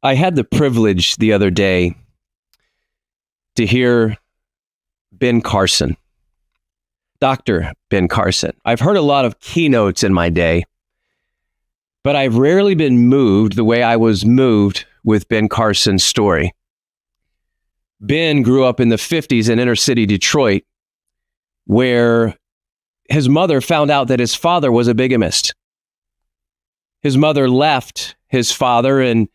I had the privilege the other day to hear Ben Carson, Dr. Ben Carson. I've heard a lot of keynotes in my day, but I've rarely been moved the way I was moved with Ben Carson's story. Ben grew up in the 50s in inner city Detroit, where his mother found out that his father was a bigamist. His mother left his father, and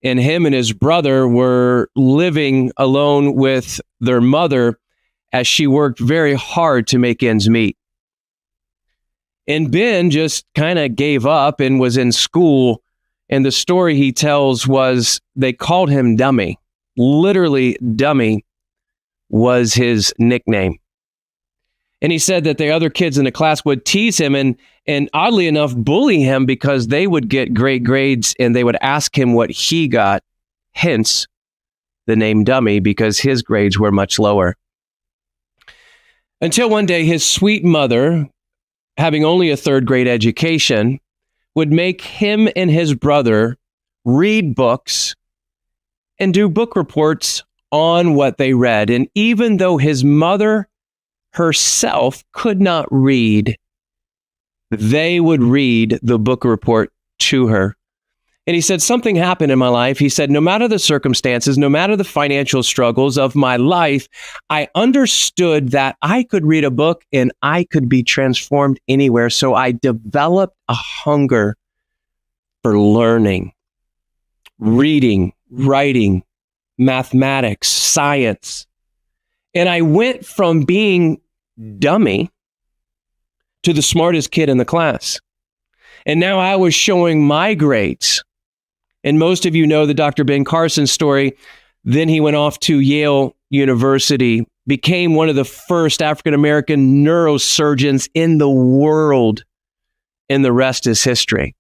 him and his brother were living alone with their mother as she worked very hard to make ends meet. And Ben just kind of gave up and was in school. And the story he tells was they called him Dummy. Literally, Dummy was his nickname. And he said that the other kids in the class would tease him and oddly enough, bully him because they would get great grades and they would ask him what he got, hence the name Dummy, because his grades were much lower. Until one day, his sweet mother, having only a third grade education, would make him and his brother read books and do book reports on what they read. And even though his mother herself could not read, they would read the book report to her. And he said, something happened in my life. He said, no matter the circumstances, no matter the financial struggles of my life, I understood that I could read a book and I could be transformed anywhere. So I developed a hunger for learning, reading, writing, mathematics, science. And I went from being Dummy to the smartest kid in the class. And now I was showing my grades. And most of you know the Dr. Ben Carson story. Then he went off to Yale University, became one of the first African-American neurosurgeons in the world. And the rest is history.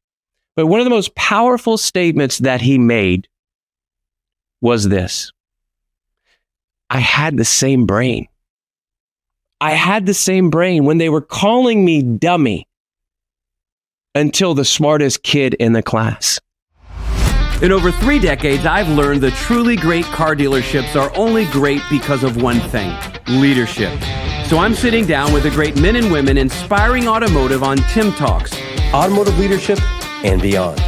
But one of the most powerful statements that he made was this: I had the same brain. I had the same brain when they were calling me Dummy until the smartest kid in the class. In over 3 decades, I've learned the truly great car dealerships are only great because of one thing: leadership. So I'm sitting down with the great men and women inspiring automotive on TimTalks, automotive leadership and beyond.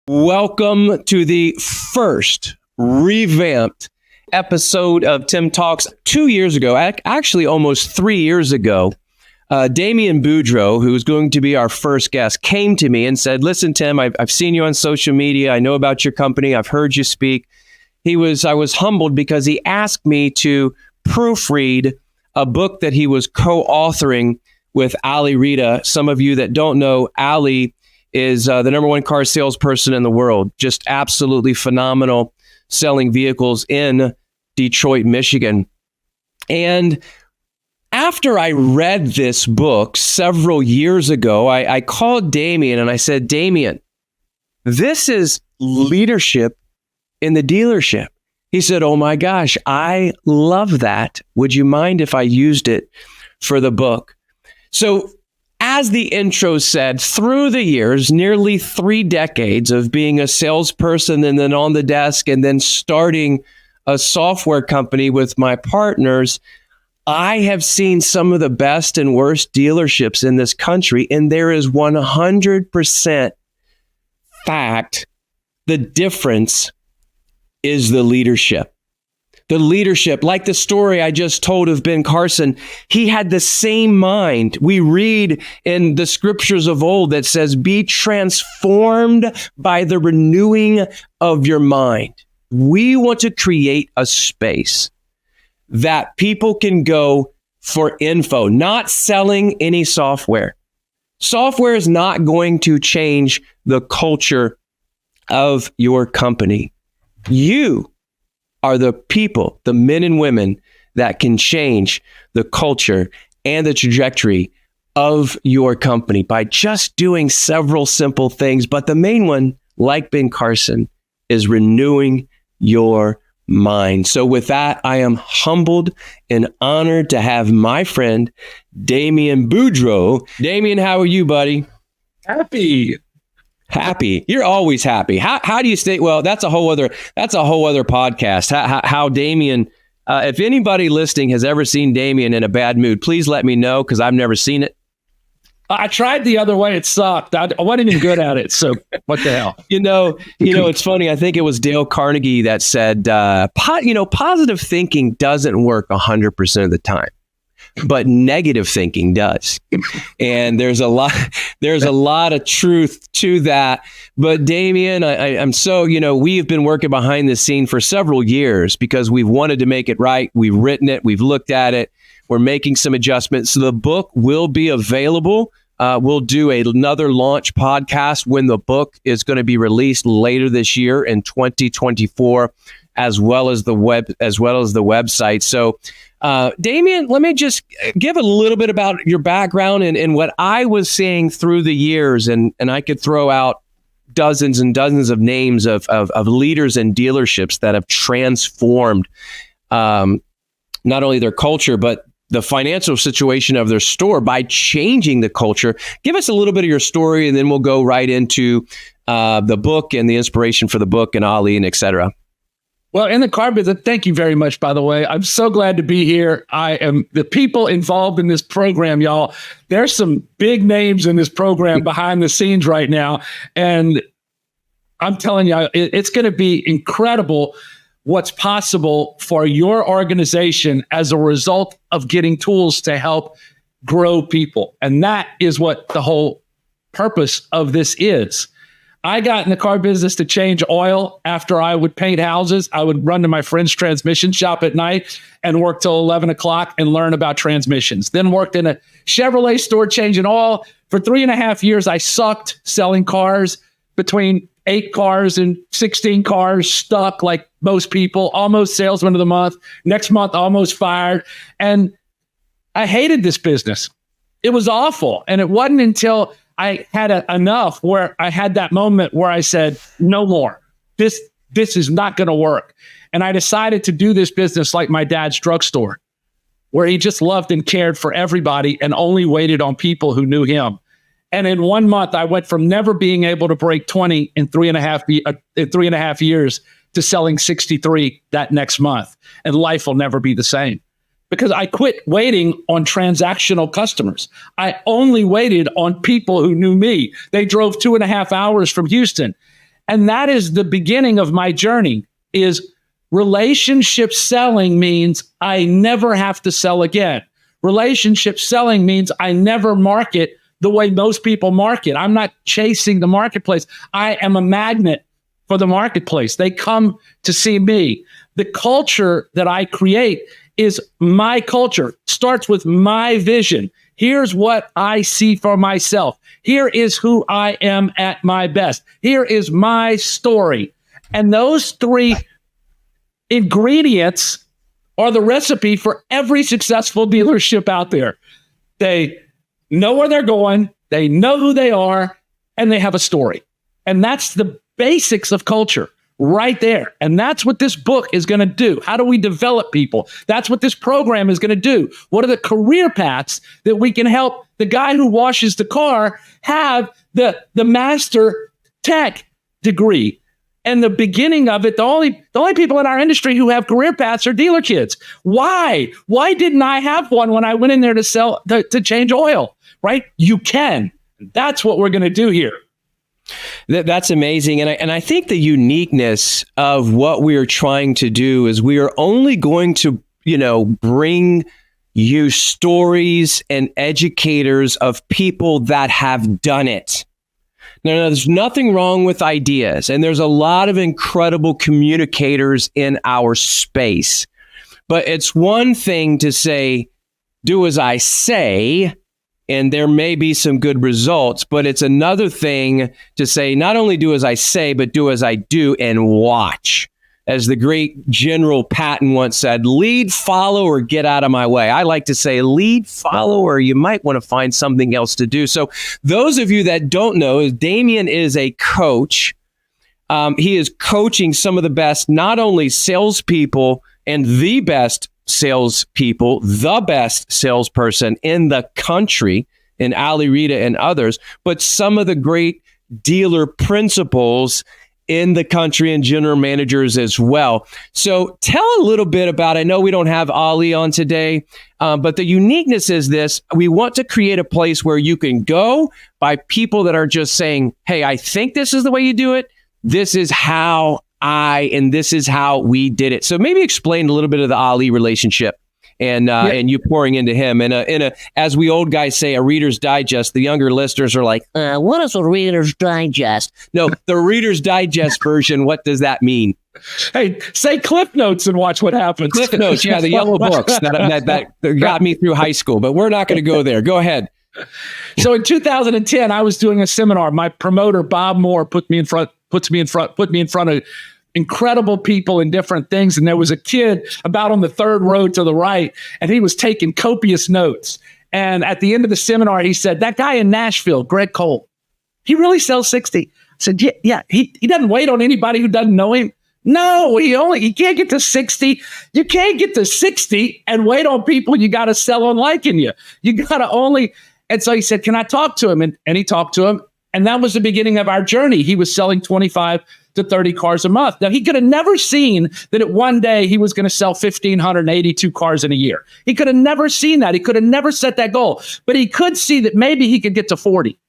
Welcome to the first revamped episode of TimTalks. 2 years ago, actually almost 3 years ago, Damian Boudreaux, who was going to be our first guest, came to me and said, listen, Tim, I've seen you on social media. I know about your company. I've heard you speak. I was humbled because he asked me to proofread a book that he was co-authoring with Ali Rita. Some of you that don't know, Ali is the number one car salesperson in the world. Just absolutely phenomenal, selling vehicles in Detroit, Michigan. And after I read this book several years ago, I called Damian and I said, Damian, this is leadership in the dealership. He said, oh my gosh, I love that. Would you mind if I used it for the book? So as the intro said, through the years, nearly 3 decades of being a salesperson and then on the desk and then starting a software company with my partners, I have seen some of the best and worst dealerships in this country, and there is 100% fact. The difference is the leadership. The leadership, like the story I just told of Ben Carson, he had the same mind. We read in the scriptures of old that says, be transformed by the renewing of your mind. We want to create a space that people can go for info, not selling any software. Software is not going to change the culture of your company. You are the people, the men and women that can change the culture and the trajectory of your company by just doing several simple things. But the main one, like Ben Carson, is renewing your mind. So with that, I am humbled and honored to have my friend, Damian Boudreaux. Damian, how are you, buddy? Happy. Happy. You're always happy. How do you stay? Well, that's a whole other podcast. How Damian, if anybody listening has ever seen Damian in a bad mood, please let me know, because I've never seen it. I tried the other way. It sucked. I wasn't even good at it. So what the hell? It's funny. I think it was Dale Carnegie that said, positive thinking doesn't work 100% of the time, but negative thinking does. And there's a lot of truth to that. But Damian, I'm so, we've been working behind the scene for several years because we've wanted to make it right. We've written it. We've looked at it. We're making some adjustments. So the book will be available. We'll do another launch podcast when the book is going to be released later this year in 2024, as well as the website. So, Damian, let me just give a little bit about your background and what I was seeing through the years, and I could throw out dozens and dozens of names of leaders and dealerships that have transformed not only their culture, but the financial situation of their store by changing the culture. Give us a little bit of your story, and then we'll go right into the book and the inspiration for the book and Ali and et cetera. Well, in the car business, thank you very much, by the way. I'm so glad to be here. I am the people involved in this program, y'all. There's some big names in this program behind the scenes right now. And I'm telling you, it's going to be incredible what's possible for your organization as a result of getting tools to help grow people. And that is what the whole purpose of this is. I got in the car business to change oil after I would paint houses. I would run to my friend's transmission shop at night and work till 11 o'clock and learn about transmissions. Then worked in a Chevrolet store changing oil. For 3.5 years, I sucked selling cars, between 8 cars and 16 cars, stuck like most people, almost salesman of the month. Next month, almost fired. And I hated this business. It was awful. And it wasn't until I had enough where I had that moment where I said, no more. This is not going to work. And I decided to do this business like my dad's drugstore, where he just loved and cared for everybody and only waited on people who knew him. And in 1 month, I went from never being able to break 20 in 3.5 years to selling 63 that next month. And life will never be the same. Because I quit waiting on transactional customers. I only waited on people who knew me. They drove 2.5 hours from Houston. And that is the beginning of my journey. Is relationship selling means I never have to sell again. Relationship selling means I never market the way most people market. I'm not chasing the marketplace. I am a magnet for the marketplace. They come to see me. The culture that I create is my culture. Starts with my vision. Here's what I see for myself. Here is who I am at my best. Here is my story. And those 3 ingredients are the recipe for every successful dealership out there. They know where they're going, they know who they are, and they have a story. And that's the basics of culture right there. And that's what this book is going to do. How do we develop people? That's what this program is going to do. What are the career paths that we can help the guy who washes the car have the master tech degree? And the beginning of it, the only people in our industry who have career paths are dealer kids. Why? Why didn't I have one when I went in there to change oil? Right? You can. That's what we're going to do here. That's amazing. And I think the uniqueness of what we are trying to do is we are only going to, bring you stories and educators of people that have done it. Now, there's nothing wrong with ideas, and there's a lot of incredible communicators in our space. But it's one thing to say, do as I say, and there may be some good results, but it's another thing to say, not only do as I say, but do as I do and watch. As the great General Patton once said, lead, follow, or get out of my way. I like to say lead, follow, or you might want to find something else to do. So those of you that don't know, Damian is a coach. He is coaching some of the best, not only salespeople and the best salespeople, the best salesperson in the country, in Ali Rita and others, but some of the great dealer principals in the country and general managers as well. So tell a little bit about, I know we don't have Ali on today, but the uniqueness is this: we want to create a place where you can go by people that are just saying, hey, I think this is the way you do it. This is how and this is how we did it. So maybe explain a little bit of the Ali relationship and you pouring into him. And as we old guys say, a Reader's Digest. The younger listeners are like, what is a Reader's Digest? No, the Reader's Digest version. What does that mean? Hey, say Cliff Notes and watch what happens. Cliff Notes, yeah, the yellow books that got me through high school. But we're not going to go there. Go ahead. So in 2010, I was doing a seminar. My promoter, Bob Moore, put me in front of incredible people in different things. And there was a kid about on the third row to the right, and he was taking copious notes. And at the end of the seminar, he said, that guy in Nashville, Greg Cole, he really sells 60. I said, yeah, he doesn't wait on anybody who doesn't know him. No, he can't get to 60. You can't get to 60 and wait on people you got to sell on liking you. You got to only. And so he said, can I talk to him? And he talked to him. And that was the beginning of our journey. He was selling 25 to 30 cars a month. Now, he could have never seen that at one day he was going to sell 1,582 cars in a year. He could have never seen that. He could have never set that goal. But he could see that maybe he could get to 40.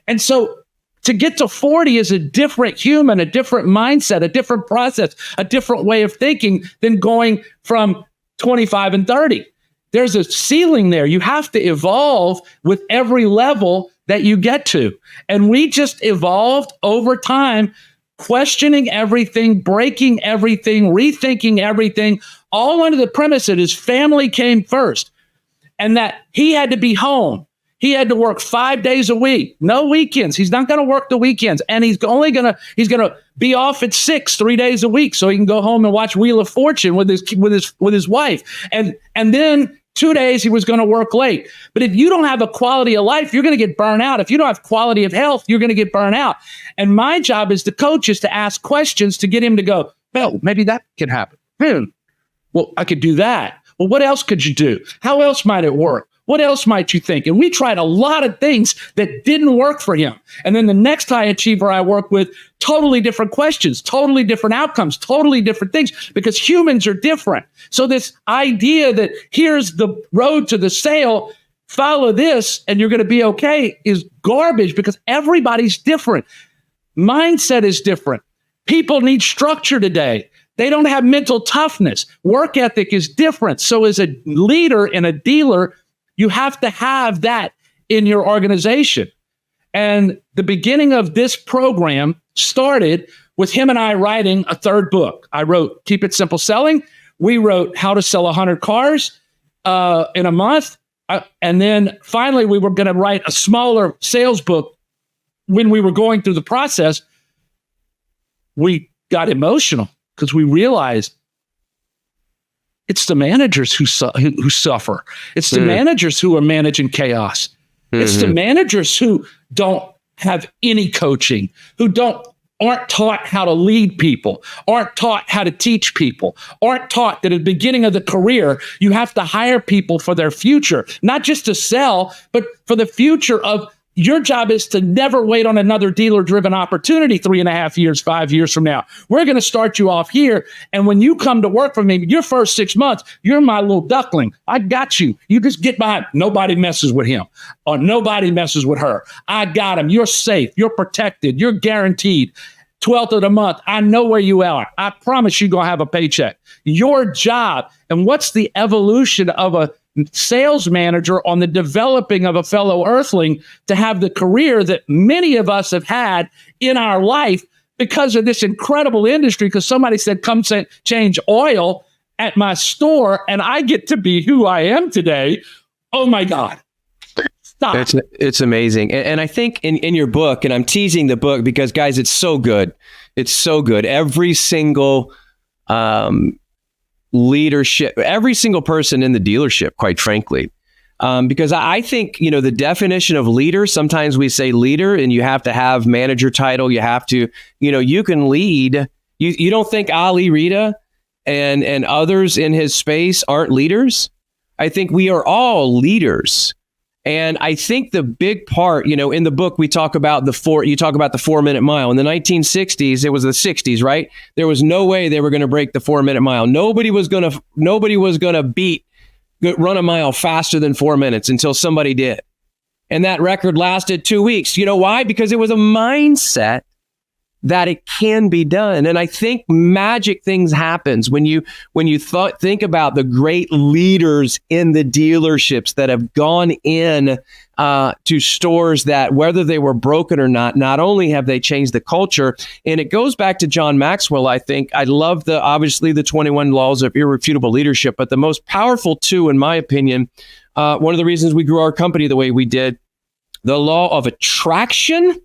And so to get to 40 is a different human, a different mindset, a different process, a different way of thinking than going from 25 and 30. There's a ceiling there. You have to evolve with every level that you get to. And we just evolved over time, questioning everything, breaking everything, rethinking everything, all under the premise that his family came first and that he had to be home. He had to work 5 days a week, no weekends. He's not going to work the weekends. And he's going to be off at 6, 3 days a week so he can go home and watch Wheel of Fortune with his wife. And then 2 days he was going to work late. But if you don't have a quality of life, you're going to get burned out. If you don't have quality of health, you're going to get burned out. And my job as the coach is to ask questions to get him to go, well, maybe that could happen. Well, I could do that. Well, what else could you do? How else might it work? What else might you think? And we tried a lot of things that didn't work for him. And then the next high achiever I work with, totally different questions, totally different outcomes, totally different things, because humans are different. So this idea that here's the road to the sale, follow this and you're going to be okay is garbage, because everybody's different. Mindset is different. People need structure today. They don't have mental toughness. Work ethic is different. So as a leader and a dealer, you have to have that in your organization. And the beginning of this program started with him and I writing a third book. I wrote Keep It Simple Selling. We wrote How to Sell 100 Cars in a month. And then finally, we were going to write a smaller sales book. When we were going through the process, we got emotional because we realized it's the managers who suffer. It's the managers who are managing chaos. It's the managers who don't have any coaching, who aren't taught how to lead people, aren't taught how to teach people, aren't taught that at the beginning of the career, you have to hire people for their future, not just to sell, but for the future of your job is to never wait on another dealer-driven opportunity 3.5 years, 5 years from now. We're going to start you off here. And when you come to work for me, your first 6 months, you're my little duckling. I got you. You just get behind. Nobody messes with him or nobody messes with her. I got him. You're safe. You're protected. You're guaranteed. 12th of the month, I know where you are. I promise you're going to have a paycheck. Your job. And what's the evolution of a sales manager on the developing of a fellow earthling to have the career that many of us have had in our life because of this incredible industry? Because somebody said, come change oil at my store, and I get to be who I am today. Oh my God. Stop. It's amazing. And I think in your book, and I'm teasing the book because guys, it's so good. It's so good. Every single leadership, every single person in the dealership, quite frankly, because I think, the definition of leader, sometimes we say leader and you have to have manager title. You have to, you can lead. You don't think Ali Rita and others in his space aren't leaders? I think we are all leaders. And I think the big part, in the book, we talk about you talk about the 4-minute mile. In the 1960s, it was the 60s, right? There was no way they were going to break the 4-minute mile. Nobody was going to run a mile faster than 4 minutes until somebody did. And that record lasted 2 weeks. You know why? Because it was a mindset that it can be done. And I think magic things happens when you think about the great leaders in the dealerships that have gone in to stores that, whether they were broken or not only have they changed the culture, and it goes back to John Maxwell. I think I love obviously the 21 laws of irrefutable leadership, but the most powerful two, in my opinion, one of the reasons we grew our company the way we did, the law of attraction,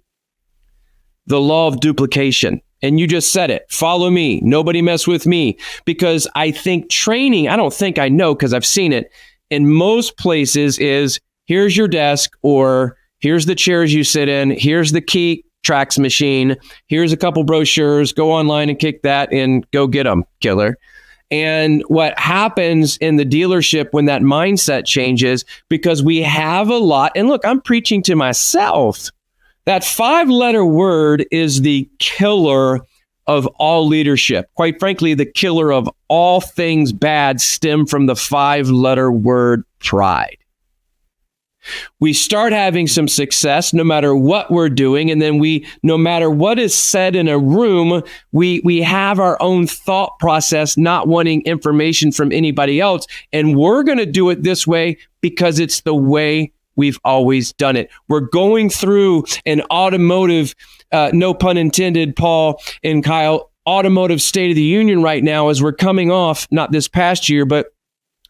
the law of duplication. And you just said it. Follow me. Nobody mess with me. Because I think training, I don't think I know because I've seen it in most places, is here's your desk, or here's the chairs you sit in. Here's the key tracks machine. Here's a couple brochures. Go online and kick that and go get them, killer. And what happens in the dealership when that mindset changes, because we have a lot, and look, I'm preaching to myself. That 5-letter word is the killer of all leadership. Quite frankly, the killer of all things bad stem from the 5-letter word pride. We start having some success no matter what we're doing, and then no matter what is said in a room, we have our own thought process, not wanting information from anybody else, and we're going to do it this way because it's the way we've always done it. We're going through an automotive, no pun intended, Paul and Kyle, automotive State of the Union right now as we're coming off, not this past year, but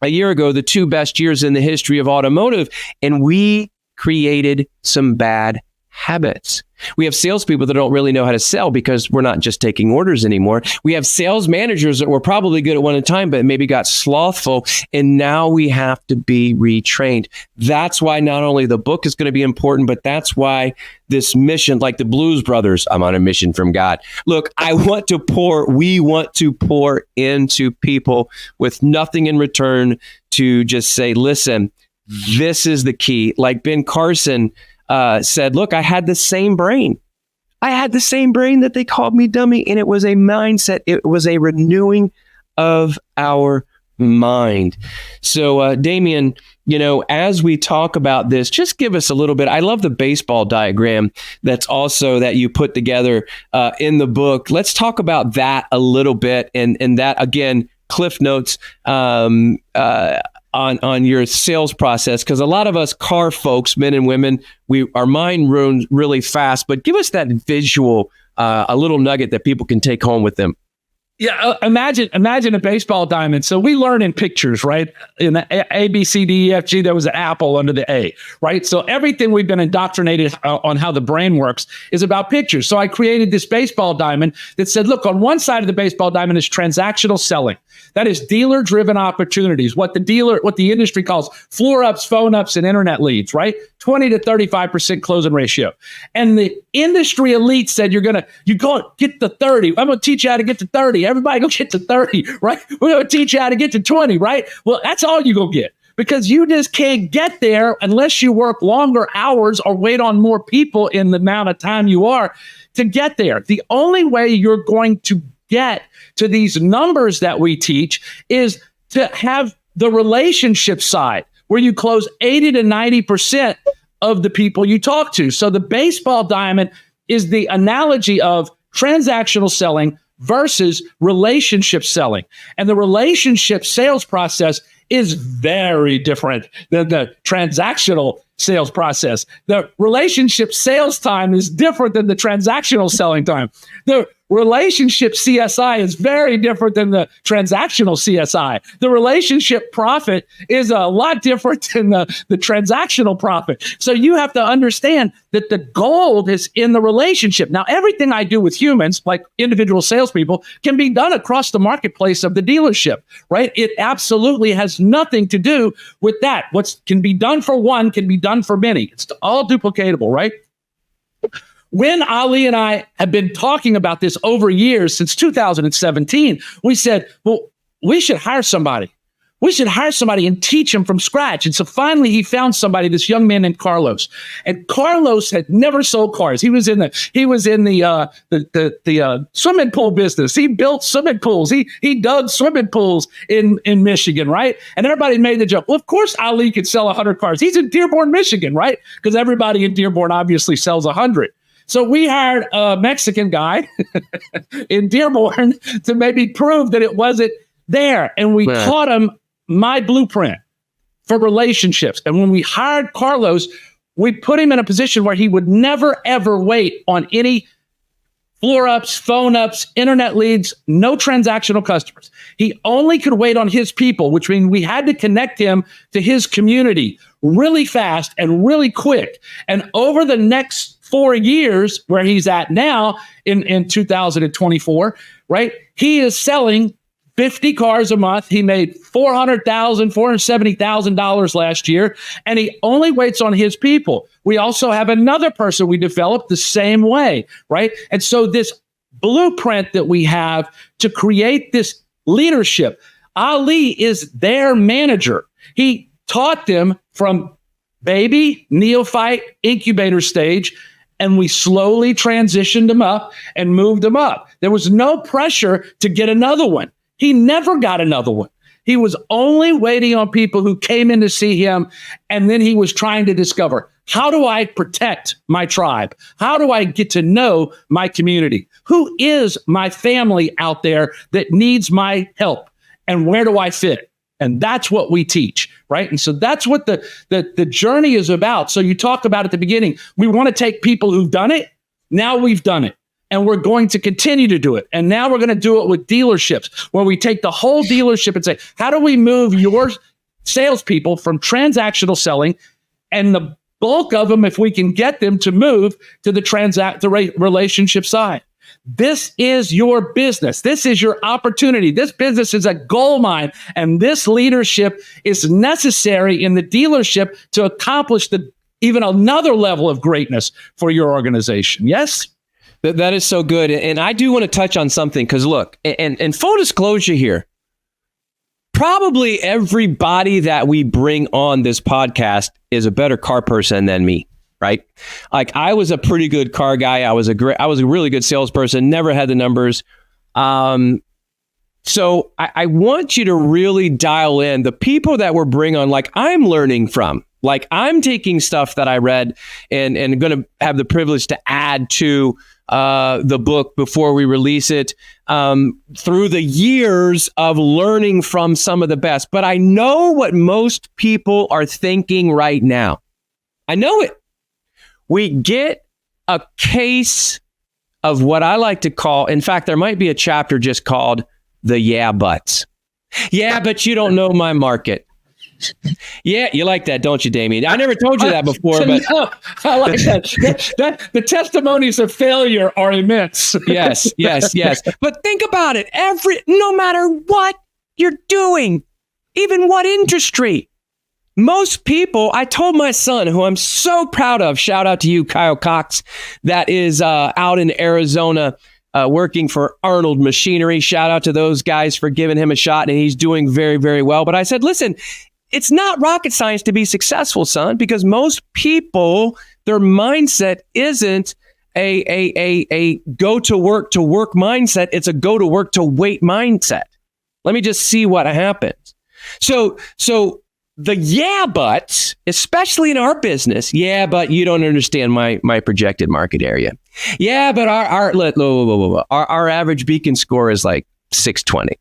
a year ago, the 2 best years in the history of automotive. And we created some bad habits. We have salespeople that don't really know how to sell because we're not just taking orders anymore. We have sales managers that were probably good at one time, but maybe got slothful. And now we have to be retrained. That's why not only the book is going to be important, but that's why this mission, like the Blues Brothers, I'm on a mission from God. Look, we want to pour into people with nothing in return, to just say, listen, this is the key. Like Ben Carson said, look, I had the same brain. I had the same brain that they called me dummy, and it was a mindset. It was a renewing of our mind. So, Damian, as we talk about this, just give us a little bit. I love the baseball diagram that you put together in the book. Let's talk about that a little bit, and that, again, Cliff Notes on your sales process, because a lot of us car folks, men and women, our mind runs really fast. But give us that visual, a little nugget that people can take home with them. Yeah, imagine a baseball diamond. So we learn in pictures, right? In the A, B, C, D, E, F, G, there was an apple under the A, right? So everything we've been indoctrinated on how the brain works is about pictures. So I created this baseball diamond that said, look, on one side of the baseball diamond is transactional selling. That is dealer-driven opportunities, what the industry calls floor ups, phone ups, and internet leads, right? 20 to 35% closing ratio. And the industry elite said, you go get to 30. I'm going to teach you how to get to 30. Everybody go get to 30, right? We're going to teach you how to get to 20, right? Well, that's all you go get, because you just can't get there unless you work longer hours or wait on more people in the amount of time you are to get there. The only way you're going to get to these numbers that we teach is to have the relationship side where you close 80 to 90% of the people you talk to. So the baseball diamond is the analogy of transactional selling versus relationship selling. And the relationship sales process is very different than the transactional sales process. The relationship sales time is different than the transactional selling time. The relationship CSI is very different than the transactional CSI. The relationship profit is a lot different than the transactional profit. So you have to understand that the gold is in the relationship. Now, everything I do with humans, like individual salespeople, can be done across the marketplace of the dealership, right? It absolutely has nothing to do with that. What can be done for one can be done for many. It's all duplicatable, right? When Ali and I have been talking about this over years, since 2017, we said, well, we should hire somebody We should hire somebody and teach him from scratch. And so finally he found somebody, this young man named Carlos. And Carlos had never sold cars. He was in the swimming pool business. He built swimming pools. He dug swimming pools in Michigan, right? And everybody made the joke. Well, of course Ali could sell 100 cars. He's in Dearborn, Michigan, right? Because everybody in Dearborn obviously sells 100. So we hired a Mexican guy in Dearborn to maybe prove that it wasn't there. And we taught him my blueprint for relationships. And when we hired Carlos, we put him in a position where he would never, ever wait on any floor ups, phone ups, internet leads, no transactional customers. He only could wait on his people, which means we had to connect him to his community really fast and really quick. And over the next 4 years, where he's at now in 2024, right, he is selling 50 cars a month. He made $470,000 last year, and he only waits on his people. We also have another person we developed the same way, right? And so this blueprint that we have to create this leadership, Ali is their manager. He taught them from baby, neophyte, incubator stage, and we slowly transitioned them up and moved them up. There was no pressure to get another one. He never got another one. He was only waiting on people who came in to see him. And then he was trying to discover, how do I protect my tribe? How do I get to know my community? Who is my family out there that needs my help? And where do I fit? And that's what we teach, right? And so that's what the journey is about. So you talk about at the beginning, we want to take people who've done it. Now we've done it. And we're going to continue to do it. And now we're going to do it with dealerships, where we take the whole dealership and say, how do we move your salespeople from transactional selling, and the bulk of them, if we can get them to move to the relationship side? This is your business. This is your opportunity. This business is a gold mine, and this leadership is necessary in the dealership to accomplish even another level of greatness for your organization. Yes? That is so good. And I do want to touch on something, because look, and full disclosure here, probably everybody that we bring on this podcast is a better car person than me, right? Like, I was a pretty good car guy. I was a really good salesperson, never had the numbers. So I want you to really dial in the people that we're bringing on, like I'm learning from. Like, I'm taking stuff that I read and going to have the privilege to add to the book before we release it, through the years of learning from some of the best. But I know what most people are thinking right now. I know it. We get a case of what I like to call, in fact, there might be a chapter just called the yeah buts. Yeah, but you don't know my market. Yeah, you like that, don't you, Damian? I never told you that before, but no, I like that. The testimonies of failure are immense. Yes. But think about it. No matter what you're doing, even what industry, most people, I told my son, who I'm so proud of, shout out to you, Kyle Cox, that is out in Arizona, working for Arnold Machinery. Shout out to those guys for giving him a shot, and he's doing very, very well. But I said, listen, it's not rocket science to be successful, son, because most people, their mindset isn't a go to work mindset. It's a go to work to wait mindset. Let me just see what happens. So the yeah buts, especially in our business, yeah, but you don't understand my projected market area. Yeah, but our average beacon score is like 620.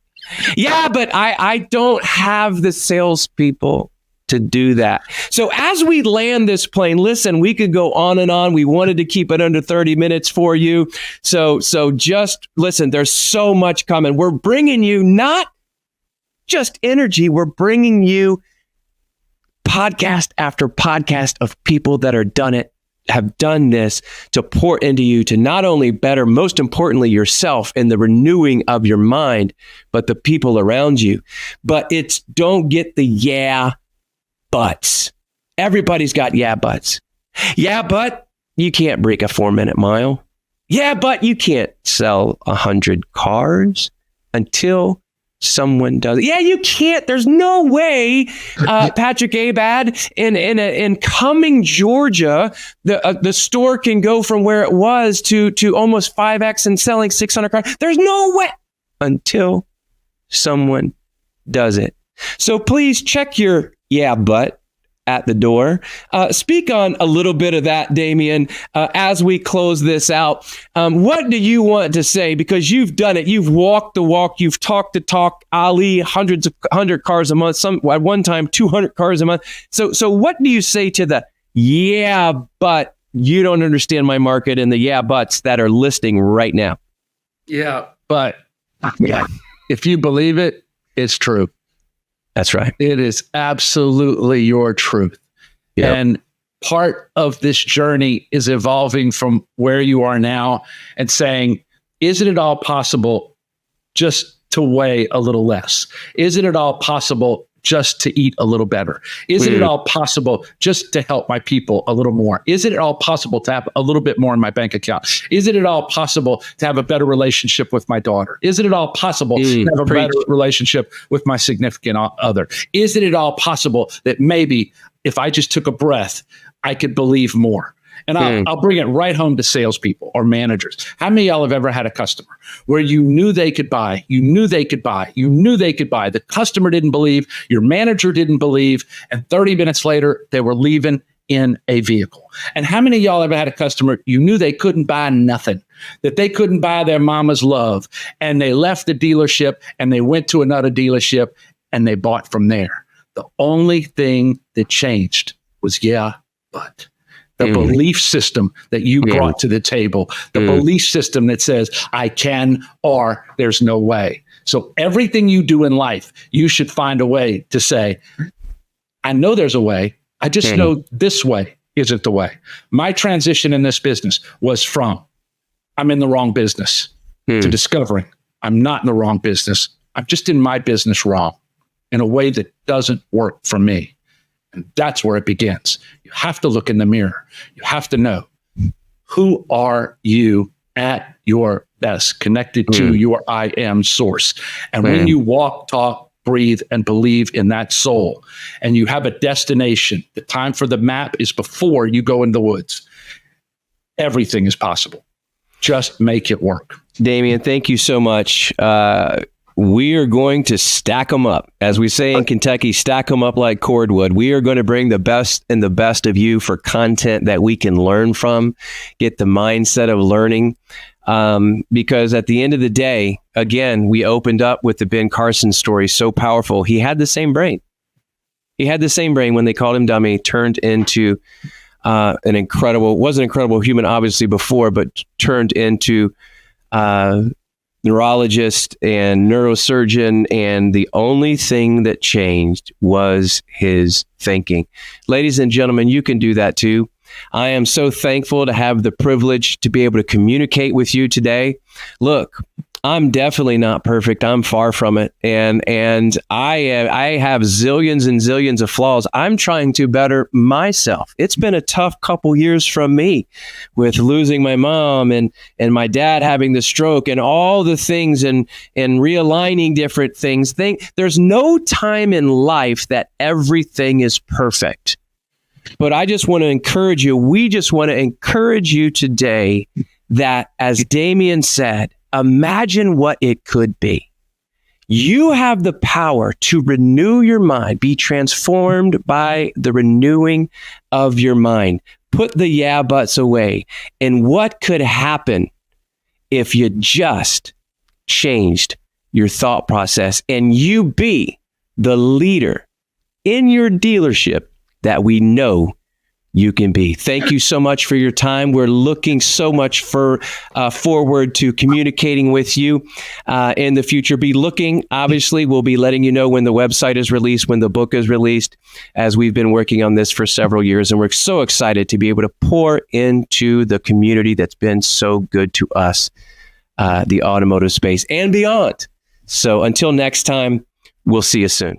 Yeah, but I don't have the salespeople to do that. So as we land this plane, listen, we could go on and on. We wanted to keep it under 30 minutes for you. So just listen, there's so much coming. We're bringing you not just energy. We're bringing you podcast after podcast of people that have done this to pour into you to not only better, most importantly, yourself and the renewing of your mind, but the people around you. But it's don't get the yeah buts. Everybody's got yeah buts. Yeah, but you can't break a 4-minute mile. Yeah, but you can't sell 100 cars until someone does it. Yeah, you can't. There's no way, Patrick Abad, in Cumming, Georgia, the store can go from where it was to almost 5x and selling 600 cars. There's no way until someone does it. So please check your but at the door. Speak on a little bit of that, Damian, as we close this out. What do you want to say? Because you've done it. You've walked the walk. You've talked the talk. Ali, 100 cars a month. Some at one time, 200 cars a month. So what do you say to the but you don't understand my market and the buts that are listing right now? Yeah, but if you believe it, it's true. That's right. It is absolutely your truth. Yep. And part of this journey is evolving from where you are now and saying, isn't it all possible just to weigh a little less? Isn't it all possible just to eat a little better? Isn't it all possible just to help my people a little more? Isn't it all possible to have a little bit more in my bank account? Isn't it all possible to have a better relationship with my daughter? Isn't it all possible to have a better relationship with my significant other? Isn't it all possible that maybe if I just took a breath, I could believe more? And I'll bring it right home to salespeople or managers. How many of y'all have ever had a customer where you knew they could buy, the customer didn't believe, your manager didn't believe, and 30 minutes later, they were leaving in a vehicle? And how many of y'all ever had a customer you knew they couldn't buy nothing, that they couldn't buy their mama's love, and they left the dealership and they went to another dealership and they bought from there? The only thing that changed was but. The belief system that you brought to the table, the belief system that says, I can, or there's no way. So everything you do in life, you should find a way to say, I know there's a way. I just know this way isn't the way. My transition in this business was from, I'm in the wrong business, to discovering I'm not in the wrong business. I'm just in my business wrong in a way that doesn't work for me. And that's where it begins. You have to look in the mirror. You have to know, who are you at your best, connected to your I am source. And when you walk, talk, breathe, and believe in that soul, and you have a destination, the time for the map is before you go in the woods. Everything is possible. Just make it work. Damian, thank you so much. We are going to stack them up. As we say in Kentucky, stack them up like cordwood. We are going to bring the best and the best of you for content that we can learn from, get the mindset of learning. Because at the end of the day, again, we opened up with the Ben Carson story, so powerful. He had the same brain. He had the same brain when they called him dummy, turned into wasn't an incredible human, obviously, before, but turned into neurologist and neurosurgeon, and the only thing that changed was his thinking. Ladies and gentlemen, you can do that too. I am so thankful to have the privilege to be able to communicate with you today. Look, I'm definitely not perfect. I'm far from it. And I have zillions and zillions of flaws. I'm trying to better myself. It's been a tough couple years from me with losing my mom and my dad having the stroke and all the things and realigning different things. There's no time in life that everything is perfect. But I just want to encourage you. We just want to encourage you today that, as Damian said, imagine what it could be. You have the power to renew your mind, be transformed by the renewing of your mind. Put the buts away. And what could happen if you just changed your thought process and you be the leader in your dealership that we know you can be. Thank you so much for your time. We're looking so much forward to communicating with you in the future. Be looking. Obviously, we'll be letting you know when the website is released, when the book is released, as we've been working on this for several years. And we're so excited to be able to pour into the community that's been so good to us, the automotive space and beyond. So until next time, we'll see you soon.